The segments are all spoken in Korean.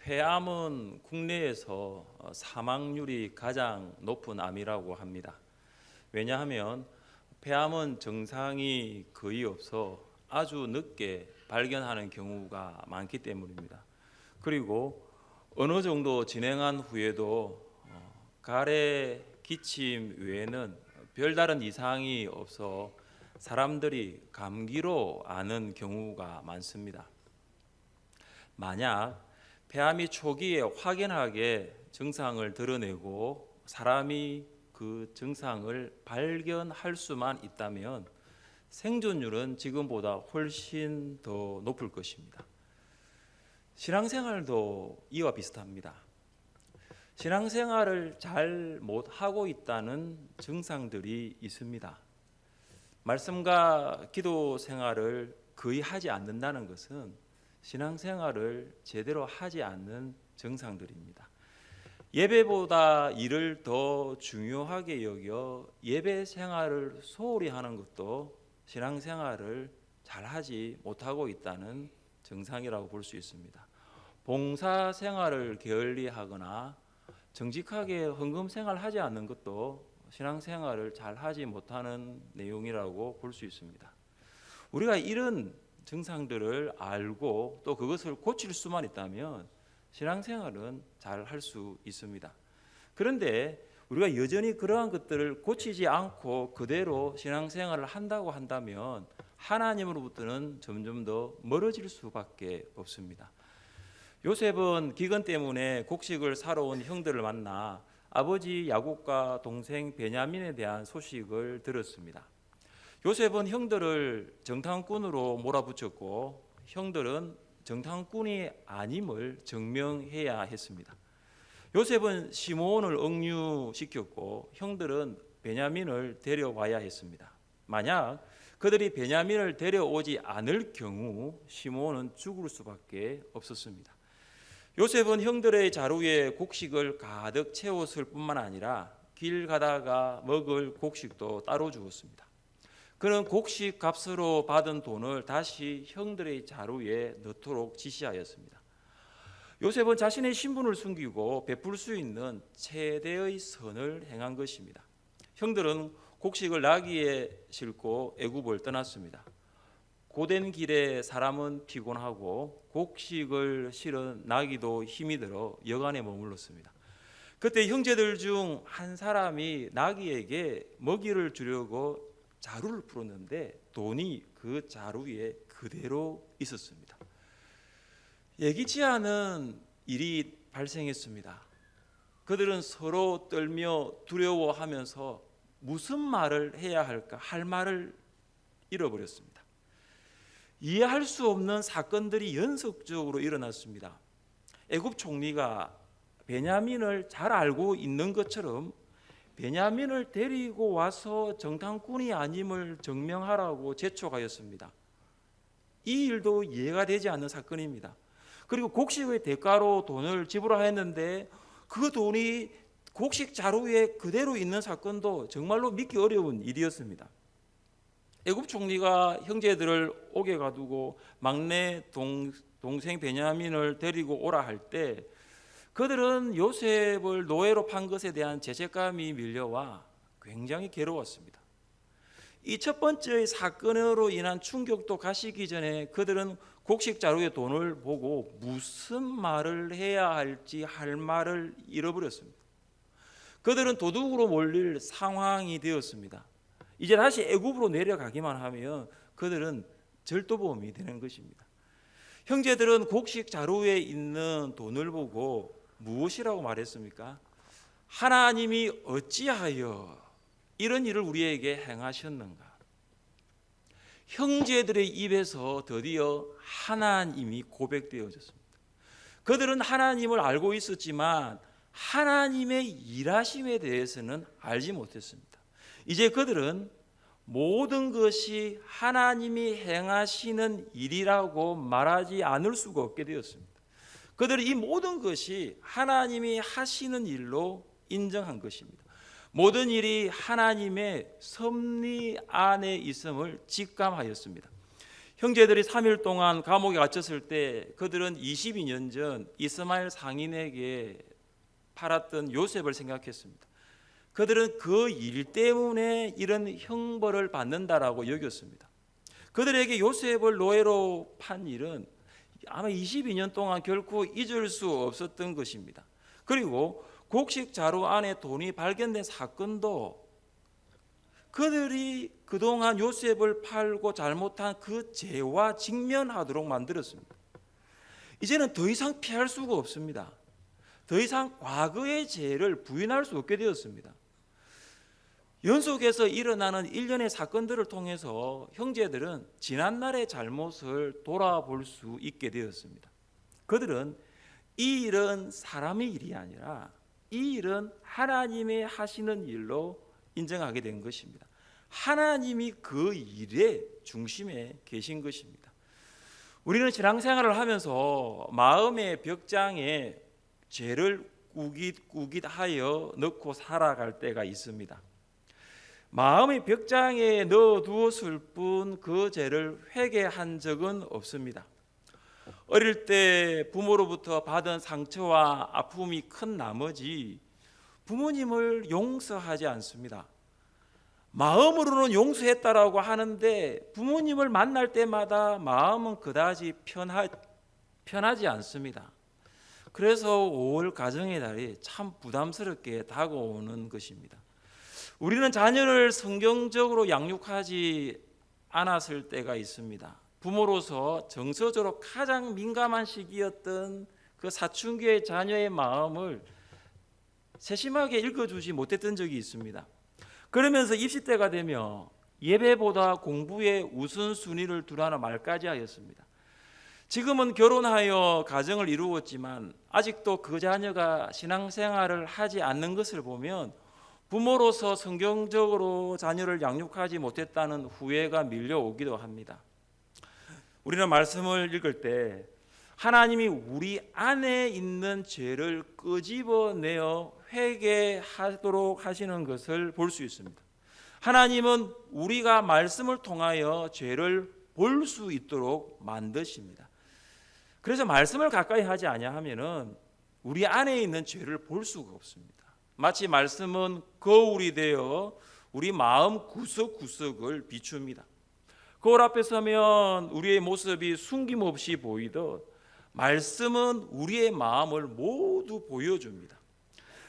폐암은 국내에서 사망률이 가장 높은 암이라고 합니다. 왜냐하면 폐암은 증상이 거의 없어 아주 늦게 발견하는 경우가 많기 때문입니다. 그리고 어느 정도 진행한 후에도 가래, 기침 외에는 별다른 이상이 없어 사람들이 감기로 아는 경우가 많습니다. 만약 폐암이 초기에 확연하게 증상을 드러내고 사람이 그 증상을 발견할 수만 있다면 생존율은 지금보다 훨씬 더 높을 것입니다. 신앙생활도 이와 비슷합니다. 신앙생활을 잘 못하고 있다는 증상들이 있습니다. 말씀과 기도 생활을 거의 하지 않는다는 것은 신앙생활을 제대로 하지 않는 증상들입니다. 예배보다 일을 더 중요하게 여겨 예배 생활을 소홀히 하는 것도 신앙생활을 잘하지 못하고 있다는 증상이라고 볼 수 있습니다. 봉사 생활을 게을리하거나 정직하게 헌금 생활하지 않는 것도 신앙생활을 잘하지 못하는 내용이라고 볼 수 있습니다. 우리가 이런 증상들을 알고 또 그것을 고칠 수만 있다면 신앙생활은 잘 할 수 있습니다. 그런데 우리가 여전히 그러한 것들을 고치지 않고 그대로 신앙생활을 한다고 한다면 하나님으로부터는 점점 더 멀어질 수밖에 없습니다. 요셉은 기근 때문에 곡식을 사러 온 형들을 만나 아버지 야곱과 동생 베냐민에 대한 소식을 들었습니다. 요셉은 형들을 정탐꾼으로 몰아붙였고 형들은 정탐꾼이 아님을 증명해야 했습니다. 요셉은 시므온을 억류시켰고 형들은 베냐민을 데려와야 했습니다. 만약 그들이 베냐민을 데려오지 않을 경우 시므온은 죽을 수밖에 없었습니다. 요셉은 형들의 자루에 곡식을 가득 채웠을 뿐만 아니라 길 가다가 먹을 곡식도 따로 주었습니다. 그는 곡식 값으로 받은 돈을 다시 형들의 자루에 넣도록 지시하였습니다. 요셉은 자신의 신분을 숨기고 베풀 수 있는 최대의 선을 행한 것입니다. 형들은 곡식을 나귀에 싣고 애굽을 떠났습니다. 고된 길에 사람은 피곤하고 곡식을 실은 나귀도 힘이 들어 여간에 머물렀습니다. 그때 형제들 중 한 사람이 나귀에게 먹이를 주려고 자루를 풀었는데 돈이 그 자루에 그대로 있었습니다. 예기치 않은 일이 발생했습니다. 그들은 서로 떨며 두려워하면서 무슨 말을 해야 할까 할 말을 잃어버렸습니다. 이해할 수 없는 사건들이 연속적으로 일어났습니다. 애굽 총리가 베냐민을 잘 알고 있는 것처럼 베냐민을 데리고 와서 정탐꾼이 아님을 증명하라고 재촉하였습니다. 이 일도 이해가 되지 않는 사건입니다. 그리고 곡식의 대가로 돈을 지불하였는데 그 돈이 곡식 자루에 그대로 있는 사건도 정말로 믿기 어려운 일이었습니다. 애굽 총리가 형제들을 옥에 가두고 막내 동생 베냐민을 데리고 오라 할 때 그들은 요셉을 노예로 판 것에 대한 죄책감이 밀려와 굉장히 괴로웠습니다. 이 첫 번째의 사건으로 인한 충격도 가시기 전에 그들은 곡식 자루의 돈을 보고 무슨 말을 해야 할지 할 말을 잃어버렸습니다. 그들은 도둑으로 몰릴 상황이 되었습니다. 이제 다시 애굽으로 내려가기만 하면 그들은 절도범이 되는 것입니다. 형제들은 곡식 자루에 있는 돈을 보고 무엇이라고 말했습니까? 하나님이 어찌하여 이런 일을 우리에게 행하셨는가? 형제들의 입에서 드디어 하나님이 고백되어졌습니다. 그들은 하나님을 알고 있었지만 하나님의 일하심에 대해서는 알지 못했습니다. 이제 그들은 모든 것이 하나님이 행하시는 일이라고 말하지 않을 수가 없게 되었습니다. 그들은 이 모든 것이 하나님이 하시는 일로 인정한 것입니다. 모든 일이 하나님의 섭리 안에 있음을 직감하였습니다. 형제들이 3일 동안 감옥에 갇혔을 때 그들은 22년 전 이스마엘 상인에게 팔았던 요셉을 생각했습니다. 그들은 그 일 때문에 이런 형벌을 받는다라고 여겼습니다. 그들에게 요셉을 노예로 판 일은 아마 22년 동안 결코 잊을 수 없었던 것입니다. 그리고 곡식 자루 안에 돈이 발견된 사건도 그들이 그동안 요셉을 팔고 잘못한 그 죄와 직면하도록 만들었습니다. 이제는 더 이상 피할 수가 없습니다. 더 이상 과거의 죄를 부인할 수 없게 되었습니다. 연속해서 일어나는 일련의 사건들을 통해서 형제들은 지난날의 잘못을 돌아볼 수 있게 되었습니다. 그들은 이 일은 사람의 일이 아니라 이 일은 하나님의 하시는 일로 인정하게 된 것입니다. 하나님이 그 일의 중심에 계신 것입니다. 우리는 신앙생활을 하면서 마음의 벽장에 죄를 꾸깃꾸깃하여 넣고 살아갈 때가 있습니다. 마음의 벽장에 넣어두었을 뿐 그 죄를 회개한 적은 없습니다. 어릴 때 부모로부터 받은 상처와 아픔이 큰 나머지 부모님을 용서하지 않습니다. 마음으로는 용서했다라고 하는데 부모님을 만날 때마다 마음은 그다지 편하지 않습니다. 그래서 5월 가정의 달이 참 부담스럽게 다가오는 것입니다. 우리는 자녀를 성경적으로 양육하지 않았을 때가 있습니다. 부모로서 정서적으로 가장 민감한 시기였던 그 사춘기의 자녀의 마음을 세심하게 읽어주지 못했던 적이 있습니다. 그러면서 입시 때가 되며 예배보다 공부에 우선순위를 두라는 말까지 하였습니다. 지금은 결혼하여 가정을 이루었지만 아직도 그 자녀가 신앙생활을 하지 않는 것을 보면 부모로서 성경적으로 자녀를 양육하지 못했다는 후회가 밀려오기도 합니다. 우리는 말씀을 읽을 때 하나님이 우리 안에 있는 죄를 끄집어내어 회개하도록 하시는 것을 볼 수 있습니다. 하나님은 우리가 말씀을 통하여 죄를 볼 수 있도록 만드십니다. 그래서 말씀을 가까이 하지 아니하면은 우리 안에 있는 죄를 볼 수가 없습니다. 마치 말씀은 거울이 되어 우리 마음 구석구석을 비춥니다. 거울 앞에 서면 우리의 모습이 숨김없이 보이듯 말씀은 우리의 마음을 모두 보여줍니다.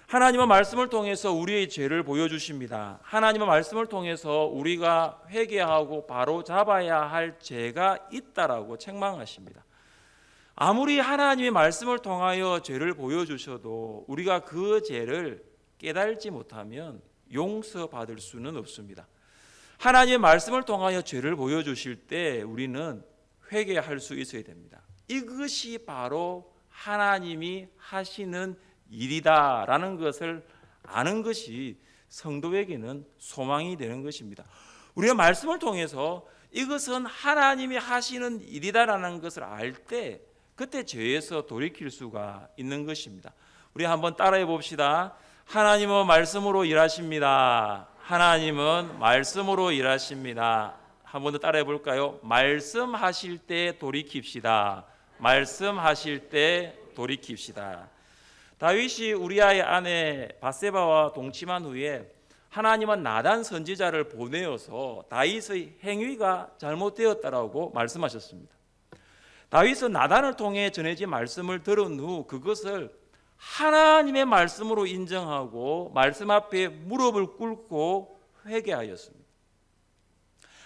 하나님은 말씀을 통해서 우리의 죄를 보여주십니다. 하나님은 말씀을 통해서 우리가 회개하고 바로 잡아야 할 죄가 있다라고 책망하십니다. 아무리 하나님의 말씀을 통하여 죄를 보여주셔도 우리가 그 죄를 깨달지 못하면 용서받을 수는 없습니다. 하나님의 말씀을 통하여 죄를 보여주실 때 우리는 회개할 수 있어야 됩니다. 이것이 바로 하나님이 하시는 일이다라는 것을 아는 것이 성도에게는 소망이 되는 것입니다. 우리가 말씀을 통해서 이것은 하나님이 하시는 일이다라는 것을 알 때 그때 죄에서 돌이킬 수가 있는 것입니다. 우리 한번 따라해 봅시다. 하나님은 말씀으로 일하십니다. 하나님은 말씀으로 일하십니다. 한 번 더 따라해 볼까요? 말씀하실 때 돌이킵시다. 말씀하실 때 돌이킵시다. 다윗이 우리아의 아내 밧세바와 동침한 후에 하나님은 나단 선지자를 보내어서 다윗의 행위가 잘못되었다라고 말씀하셨습니다. 다윗은 나단을 통해 전해진 말씀을 들은 후 그것을 하나님의 말씀으로 인정하고 말씀 앞에 무릎을 꿇고 회개하였습니다.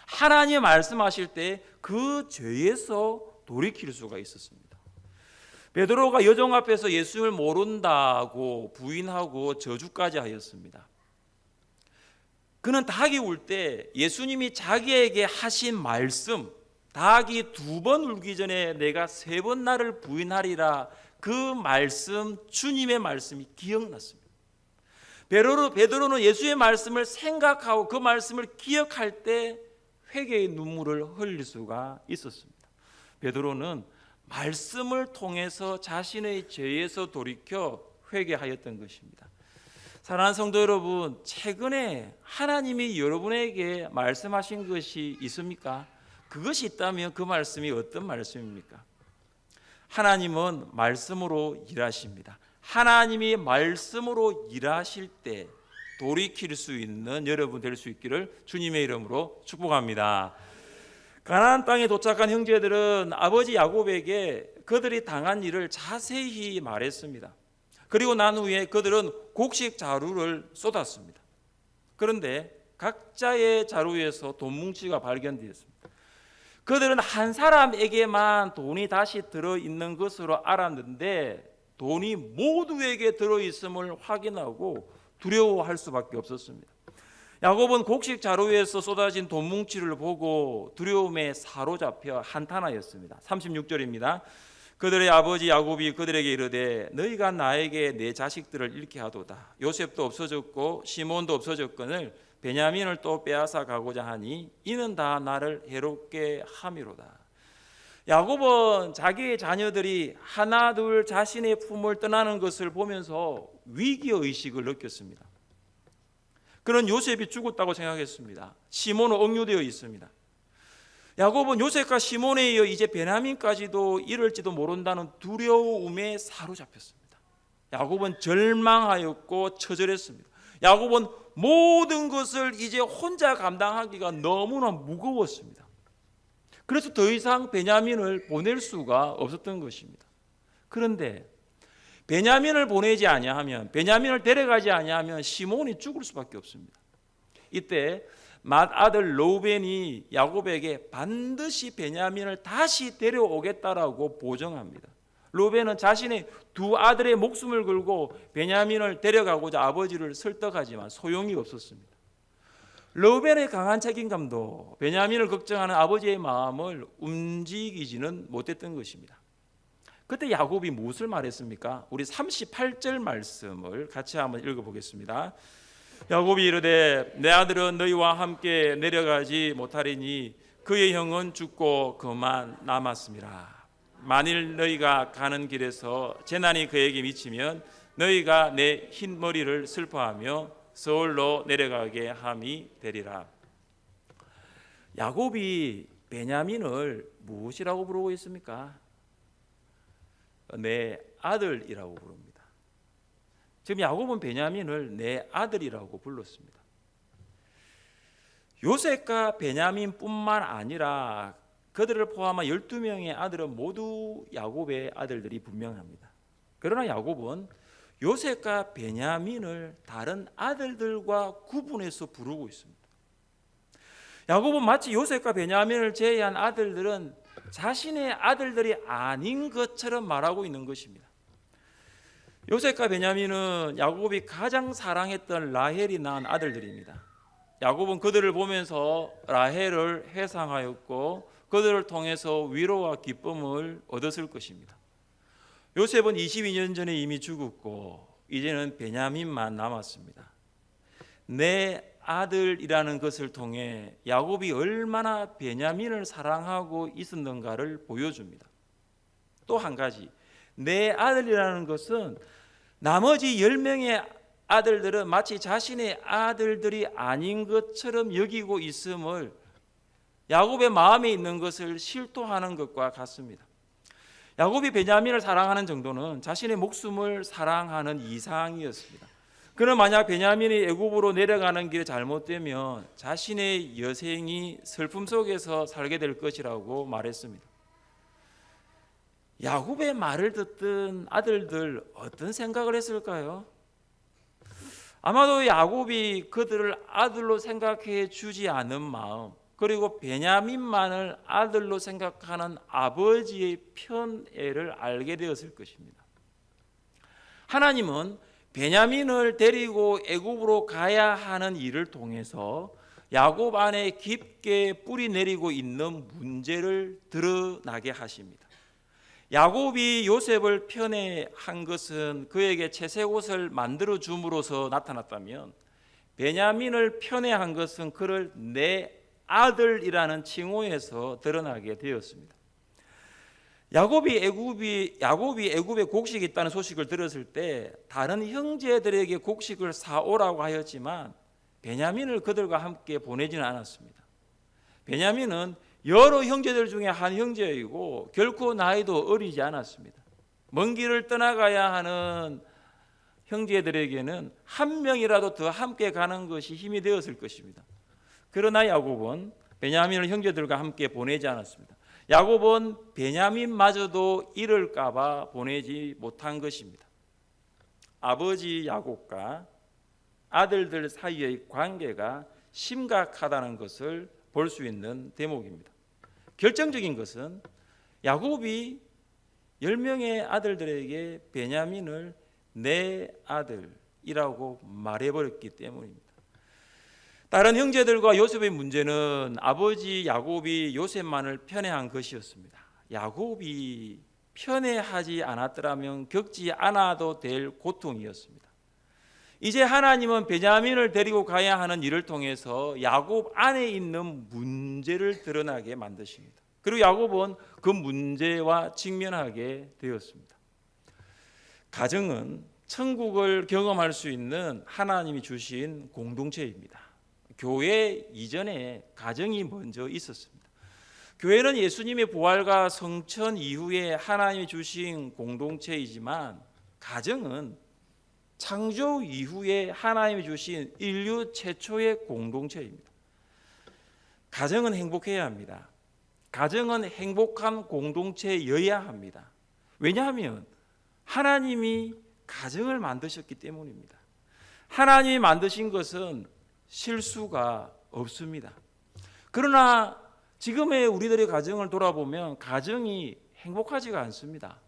하나님 말씀하실 때 그 죄에서 돌이킬 수가 있었습니다. 베드로가 여종 앞에서 예수를 모른다고 부인하고 저주까지 하였습니다. 그는 닭이 울 때 예수님이 자기에게 하신 말씀, 닭이 2번 울기 전에 내가 3번 나를 부인하리라, 그 말씀, 주님의 말씀이 기억났습니다. 베드로는 예수의 말씀을 생각하고 그 말씀을 기억할 때 회개의 눈물을 흘릴 수가 있었습니다. 베드로는 말씀을 통해서 자신의 죄에서 돌이켜 회개하였던 것입니다. 사랑하는 성도 여러분, 최근에 하나님이 여러분에게 말씀하신 것이 있습니까? 그것이 있다면 그 말씀이 어떤 말씀입니까? 하나님은 말씀으로 일하십니다. 하나님이 말씀으로 일하실 때 돌이킬 수 있는 여러분 될 수 있기를 주님의 이름으로 축복합니다. 가나안 땅에 도착한 형제들은 아버지 야곱에게 그들이 당한 일을 자세히 말했습니다. 그리고 난 후에 그들은 곡식 자루를 쏟았습니다. 그런데 각자의 자루에서 돈 뭉치가 발견되었습니다. 그들은 한 사람에게만 돈이 다시 들어있는 것으로 알았는데 돈이 모두에게 들어있음을 확인하고 두려워할 수밖에 없었습니다. 야곱은 곡식 자루에서 쏟아진 돈 뭉치를 보고 두려움에 사로잡혀 한탄하였습니다. 36절입니다. 그들의 아버지 야곱이 그들에게 이르되 너희가 나에게 내 자식들을 잃게 하도다. 요셉도 없어졌고 시몬도 없어졌거늘 베냐민을 또 빼앗아 가고자 하니 이는 다 나를 해롭게 함이로다. 야곱은 자기의 자녀들이 하나 둘 자신의 품을 떠나는 것을 보면서 위기의식을 느꼈습니다. 그런 요셉이 죽었다고 생각했습니다. 시몬은 억류되어 있습니다. 야곱은 요셉과 시몬에 이어 이제 베냐민까지도 이럴지도 모른다는 두려움에 사로잡혔습니다. 야곱은 절망하였고 처절했습니다. 야곱은 모든 것을 이제 혼자 감당하기가 너무나 무거웠습니다. 그래서 더 이상 베냐민을 보낼 수가 없었던 것입니다. 그런데 베냐민을 보내지 아니하면, 베냐민을 데려가지 아니하면 시몬이 죽을 수밖에 없습니다. 이때 맏아들 르우벤이 야곱에게 반드시 베냐민을 다시 데려오겠다라고 보증합니다. 르우벤은 자신의 두 아들의 목숨을 걸고 베냐민을 데려가고자 아버지를 설득하지만 소용이 없었습니다. 르우벤의 강한 책임감도 베냐민을 걱정하는 아버지의 마음을 움직이지는 못했던 것입니다. 그때 야곱이 무엇을 말했습니까? 우리 38절 말씀을 같이 한번 읽어보겠습니다. 야곱이 이르되 내 아들은 너희와 함께 내려가지 못하리니 그의 형은 죽고 그만 남았음이라. 만일 너희가 가는 길에서 재난이 그에게 미치면 너희가 내 흰 머리를 슬퍼하며 서울로 내려가게 함이 되리라. 야곱이 베냐민을 무엇이라고 부르고 있습니까? 내 아들이라고 부릅니다. 지금 야곱은 베냐민을 내 아들이라고 불렀습니다. 요셉과 베냐민뿐만 아니라 그들을 포함한 12명의 아들은 모두 야곱의 아들들이 분명합니다. 그러나 야곱은 요셉과 베냐민을 다른 아들들과 구분해서 부르고 있습니다. 야곱은 마치 요셉과 베냐민을 제외한 아들들은 자신의 아들들이 아닌 것처럼 말하고 있는 것입니다. 요셉과 베냐민은 야곱이 가장 사랑했던 라헬이 낳은 아들들입니다. 야곱은 그들을 보면서 라헬을 회상하였고 그들을 통해서 위로와 기쁨을 얻었을 것입니다. 요셉은 22년 전에 이미 죽었고 이제는 베냐민만 남았습니다. 내 아들이라는 것을 통해 야곱이 얼마나 베냐민을 사랑하고 있었는가를 보여줍니다. 또 한 가지, 내 아들이라는 것은 나머지 10명의 아들들은 마치 자신의 아들들이 아닌 것처럼 여기고 있음을 야곱의 마음에 있는 것을 실토하는 것과 같습니다. 야곱이 베냐민을 사랑하는 정도는 자신의 목숨을 사랑하는 이상이었습니다. 그는 만약 베냐민이 애굽으로 내려가는 길에 잘못되면 자신의 여생이 슬픔 속에서 살게 될 것이라고 말했습니다. 야곱의 말을 듣던 아들들 어떤 생각을 했을까요? 아마도 야곱이 그들을 아들로 생각해 주지 않은 마음, 그리고 베냐민만을 아들로 생각하는 아버지의 편애를 알게 되었을 것입니다. 하나님은 베냐민을 데리고 애굽으로 가야 하는 일을 통해서 야곱 안에 깊게 뿌리 내리고 있는 문제를 드러나게 하십니다. 야곱이 요셉을 편애한 것은 그에게 채색 옷을 만들어 줌으로써 나타났다면 베냐민을 편애한 것은 그를 내 아들이라는 칭호에서 드러나게 되었습니다. 야곱이 애굽에 곡식이 있다는 소식을 들었을 때 다른 형제들에게 곡식을 사오라고 하였지만 베냐민을 그들과 함께 보내지는 않았습니다. 베냐민은 여러 형제들 중에 한 형제이고 결코 나이도 어리지 않았습니다. 먼 길을 떠나가야 하는 형제들에게는 한 명이라도 더 함께 가는 것이 힘이 되었을 것입니다. 그러나 야곱은 베냐민을 형제들과 함께 보내지 않았습니다. 야곱은 베냐민마저도 잃을까 봐 보내지 못한 것입니다. 아버지 야곱과 아들들 사이의 관계가 심각하다는 것을 볼 수 있는 대목입니다. 결정적인 것은 야곱이 10명의 아들들에게 베냐민을 내 아들이라고 말해버렸기 때문입니다. 다른 형제들과 요셉의 문제는 아버지 야곱이 요셉만을 편애한 것이었습니다. 야곱이 편애하지 않았더라면 겪지 않아도 될 고통이었습니다. 이제 하나님은 베냐민을 데리고 가야 하는 일을 통해서 야곱 안에 있는 문제를 드러나게 만드십니다. 그리고 야곱은 그 문제와 직면하게 되었습니다. 가정은 천국을 경험할 수 있는 하나님이 주신 공동체입니다. 교회 이전에 가정이 먼저 있었습니다. 교회는 예수님의 부활과 성천 이후에 하나님이 주신 공동체이지만 가정은 창조 이후에 하나님이 주신 인류 최초의 공동체입니다. 가정은 행복해야 합니다. 가정은 행복한 공동체여야 합니다. 왜냐하면 하나님이 가정을 만드셨기 때문입니다. 하나님이 만드신 것은 실수가 없습니다. 그러나 지금의 우리들의 가정을 돌아보면 가정이 행복하지가 않습니다.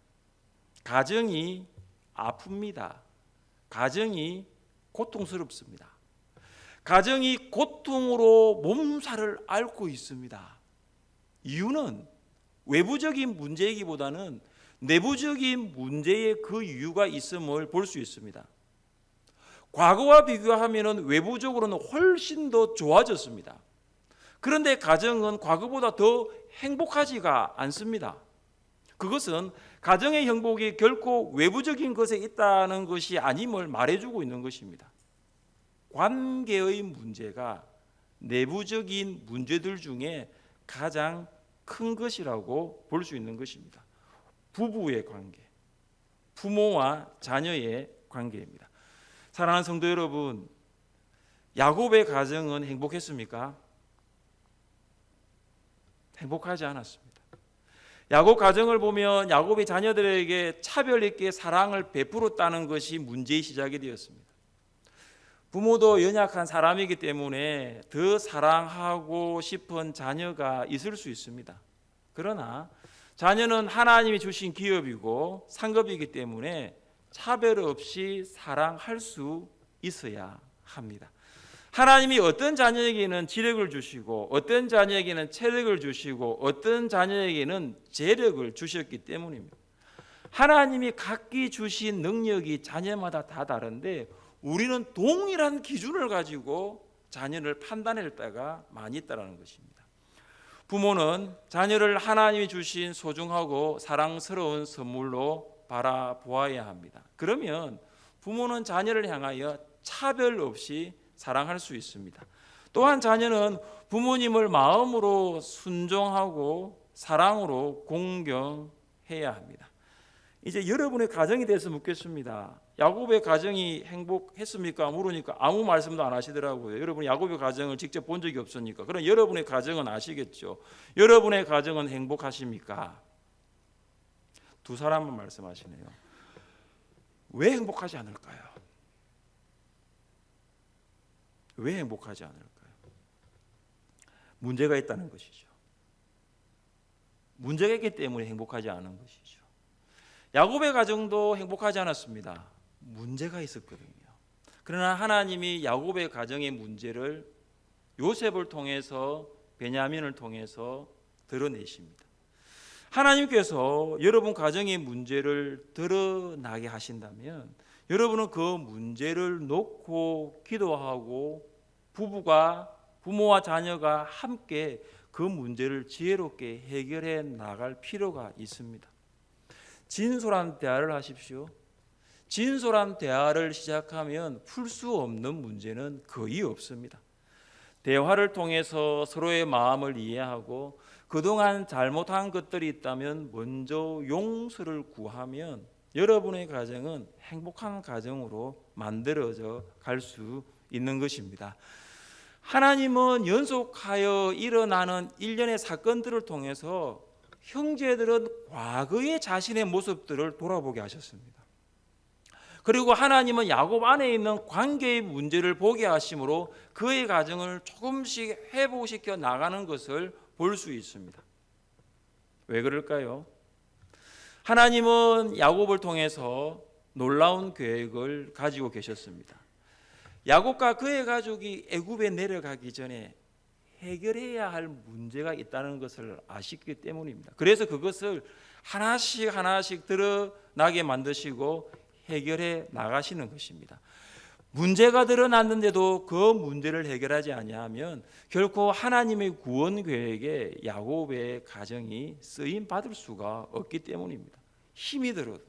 가정이 아픕니다. 가정이 고통스럽습니다. 가정이 고통으로 몸살을 앓고 있습니다. 이유는 외부적인 문제이기보다는 내부적인 문제에 그 이유가 있음을 볼 수 있습니다. 과거와 비교하면 외부적으로는 훨씬 더 좋아졌습니다. 그런데 가정은 과거보다 더 행복하지가 않습니다. 그것은 가정의 행복이 결코 외부적인 것에 있다는 것이 아님을 말해주고 있는 것입니다. 관계의 문제가 내부적인 문제들 중에 가장 큰 것이라고 볼 수 있는 것입니다. 부부의 관계, 부모와 자녀의 관계입니다. 사랑하는 성도 여러분, 야곱의 가정은 행복했습니까? 행복하지 않았습니다. 야곱 가정을 보면 야곱의 자녀들에게 차별 있게 사랑을 베풀었다는 것이 문제의 시작이 되었습니다. 부모도 연약한 사람이기 때문에 더 사랑하고 싶은 자녀가 있을 수 있습니다. 그러나 자녀는 하나님이 주신 기업이고 상급이기 때문에 차별 없이 사랑할 수 있어야 합니다. 하나님이 어떤 자녀에게는 지력을 주시고 어떤 자녀에게는 체력을 주시고 어떤 자녀에게는 재력을 주셨기 때문입니다. 하나님이 각기 주신 능력이 자녀마다 다 다른데 우리는 동일한 기준을 가지고 자녀를 판단할 때가 많이 있다는 것입니다. 부모는 자녀를 하나님이 주신 소중하고 사랑스러운 선물로 바라보아야 합니다. 그러면 부모는 자녀를 향하여 차별 없이 사랑할 수 있습니다. 또한 자녀는 부모님을 마음으로 순종하고 사랑으로 공경해야 합니다. 이제 여러분의 가정에 대해서 묻겠습니다. 야곱의 가정이 행복했습니까? 물으니까 아무 말씀도 안 하시더라고요. 여러분 야곱의 가정을 직접 본 적이 없으니까. 그럼 여러분의 가정은 아시겠죠? 여러분의 가정은 행복하십니까? 두 사람만 말씀하시네요. 왜 행복하지 않을까요? 왜 행복하지 않을까요? 문제가 있다는 것이죠. 문제가 있기 때문에 행복하지 않은 것이죠. 야곱의 가정도 행복하지 않았습니다. 문제가 있었거든요. 그러나 하나님이 야곱의 가정의 문제를 요셉을 통해서 베냐민을 통해서 드러내십니다. 하나님께서 여러분 가정의 문제를 드러나게 하신다면 여러분은 그 문제를 놓고 기도하고 부모와 자녀가 함께 그 문제를 지혜롭게 해결해 나갈 필요가 있습니다. 진솔한 대화를 하십시오. 진솔한 대화를 시작하면 풀 수 없는 문제는 거의 없습니다. 대화를 통해서 서로의 마음을 이해하고 그동안 잘못한 것들이 있다면 먼저 용서를 구하면 여러분의 가정은 행복한 가정으로 만들어져 갈 수 있는 것입니다. 하나님은 연속하여 일어나는 일련의 사건들을 통해서 형제들은 과거의 자신의 모습들을 돌아보게 하셨습니다. 그리고 하나님은 야곱 안에 있는 관계의 문제를 보게 하심으로 그의 가정을 조금씩 회복시켜 나가는 것을 볼 수 있습니다. 왜 그럴까요? 하나님은 야곱을 통해서 놀라운 계획을 가지고 계셨습니다. 야곱과 그의 가족이 애굽에 내려가기 전에 해결해야 할 문제가 있다는 것을 아시기 때문입니다. 그래서 그것을 하나씩 하나씩 드러나게 만드시고 해결해 나가시는 것입니다. 문제가 드러났는데도 그 문제를 해결하지 아니하면 결코 하나님의 구원 계획에 야곱의 가정이 쓰임 받을 수가 없기 때문입니다. 힘이 들어도,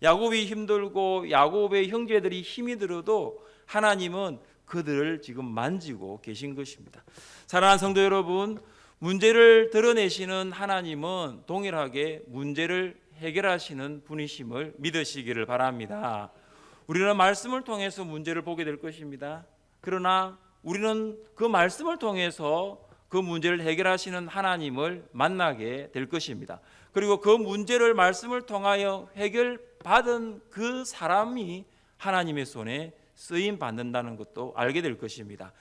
야곱이 힘들고 야곱의 형제들이 힘이 들어도 하나님은 그들을 지금 만지고 계신 것입니다. 사랑하는 성도 여러분, 문제를 드러내시는 하나님은 동일하게 문제를 해결하시는 분이심을 믿으시기를 바랍니다. 우리는 말씀을 통해서 문제를 보게 될 것입니다. 그러나 우리는 그 말씀을 통해서 그 문제를 해결하시는 하나님을 만나게 될 것입니다. 그리고 그 문제를 말씀을 통하여 해결받은 그 사람이 하나님의 손에 쓰임 받는다는 것도 알게 될 것입니다.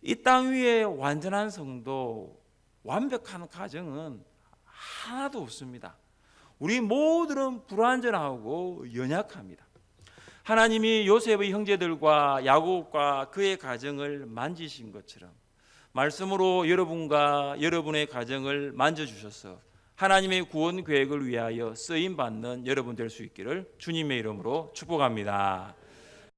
이 땅 위에 완전한 성도, 완벽한 가정은 하나도 없습니다. 우리 모두는 불완전하고 연약합니다. 하나님이 요셉의 형제들과 야곱과 그의 가정을 만지신 것처럼 말씀으로 여러분과 여러분의 가정을 만져주셔서 하나님의 구원 계획을 위하여 쓰임받는 여러분 될 수 있기를 주님의 이름으로 축복합니다.